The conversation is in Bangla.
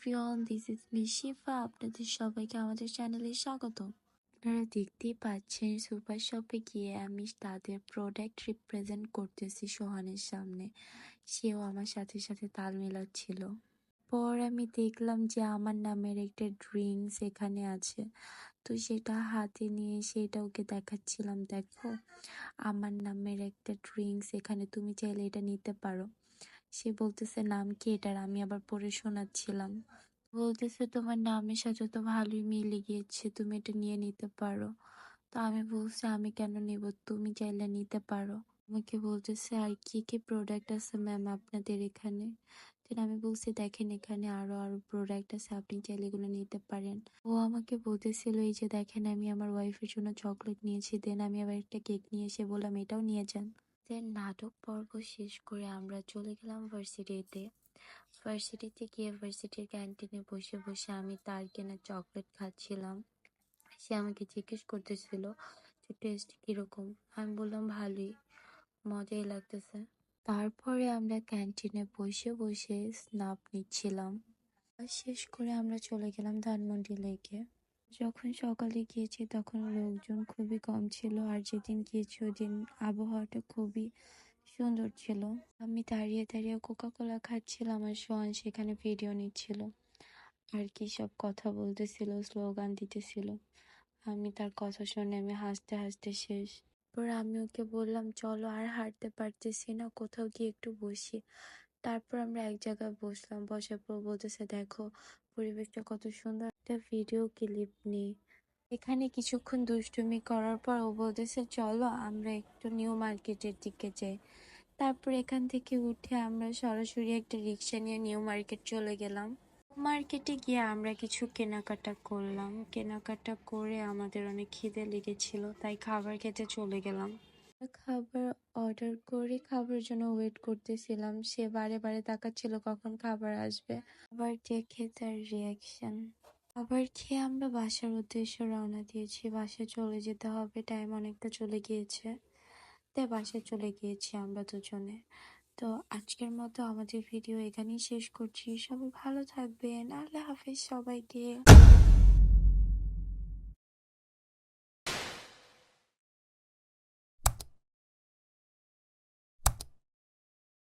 এভরিওয়ান, দিস ইজ মি শিফা। আপনাদের সবাইকে আমাদের চ্যানেলে স্বাগত। আপনারা দেখতেই পাচ্ছেন সুপার শপে গিয়ে আমি তাদের প্রোডাক্ট রিপ্রেজেন্ট করতেছি সোহানের সামনে। সেও আমার সাথে সাথে তাল মেলাচ্ছিল। পর আমি দেখলাম যে আমার নামের একটা ড্রিঙ্কস এখানে আছে, তো সেটা হাতে নিয়ে সেটা ওকে দেখাচ্ছিলাম, দেখো আমার নামের একটা ড্রিঙ্কস এখানে, তুমি চাইলে এটা নিতে পারো। সে বলতেছে নাম কি এটার, আমি আবার পড়ে শোনাচ্ছিলাম। বলতেছে তোমার নামের সাথে তো ভালোই মিলে গিয়েছে, তুমি এটা নিয়ে নিতে পারো। তো আমি বলছি আমি কেন নিব, তুমি চাইলে নিতে পারো। আমাকে বলতেছে আর কি কি প্রোডাক্ট আছে ম্যাম আপনাদের এখানে। দেন আমি বলছি দেখেন এখানে আরো আরো প্রোডাক্ট আছে, আপনি চাইলে এগুলো নিতে পারেন। ও আমাকে বলতেছিল এই যে দেখেন আমি আমার ওয়াইফের জন্য চকলেট নিয়েছি, দেন আমি আবার একটা কেক নিয়ে এসে বললাম এটাও নিয়ে যান। দেন নাটক পর্ব শেষ করে আমরা চলে গেলাম ভার্সিটিতে। ভার্সিটিতে গিয়ে ভার্সিটির ক্যান্টিনে বসে বসে আমি তার কেনা চকলেট খাচ্ছিলাম। সে আমাকে জিজ্ঞেস করতেছিল যে টেস্ট কিরকম। আমি বললাম ভালোই, মজাই লাগতেছে। তারপরে আমরা ক্যান্টিনে বসে বসে স্ন্যাপ নিচ্ছিলাম। শেষ করে আমরা চলে গেলাম ধানমন্ডি লেকে। যখন সকালে গিয়েছি তখন লোকজন খুবই কম ছিল, আর যেদিন গিয়েছি ওই দিন আবহাওয়াটা খুবই সুন্দর ছিল। আমি দাঁড়িয়ে দাঁড়িয়ে কোকা কোলা খাচ্ছিলাম আর সোহান সেখানে ভিডিও নিচ্ছিল আর কি সব কথা বলতেছিল, স্লোগান দিতেছিল। আমি তার কথা শুনে আমি হাসতে হাসতে শেষ। তারপর আমি ওকে বললাম চলো, আর হাঁটতে পারতেছি না, কোথাও গিয়ে একটু বসি। তারপর আমরা এক জায়গায় বসলাম, বসার পর বলতেছে দেখো পরিবেশটা কত সুন্দর, একটা ভিডিও ক্লিপ নিই। এখানে কিছুক্ষণ দুষ্টুমি করার পর ও বলতেছে চলো আমরা একটু নিউ মার্কেটের দিকে যাই। তারপর এখান থেকে উঠে আমরা সরাসরি একটা রিক্সা নিয়ে নিউ মার্কেট চলে গেলাম। মার্কেটে গিয়ে আমরা কিছু কেনাকাটা করলাম। কেনাকাটা করে আমাদের অনেক খিদে লেগেছিল, তাই খাবার খেতে চলে গেলাম। খাবার অর্ডার করে খাবার জন্য ওয়েট করতেছিলাম। সে বারে বারে তাকাচ্ছিল কখন খাবার আসবে। খাবার দেখে তার রিয়াকশন। খাবার খেয়ে আমরা বাসার উদ্দেশ্যে রওনা দিয়েছি। বাসায় চলে যেতে হবে, টাইম অনেকটা চলে গিয়েছে। তাই বাসায় চলে গিয়েছি আমরা দুজনে। তো আজকের মতো আমাদের ভিডিও এখানেই শেষ করছি। সবাই ভালো থাকবেন, আল্লাহ হাফেজ সবাইকে।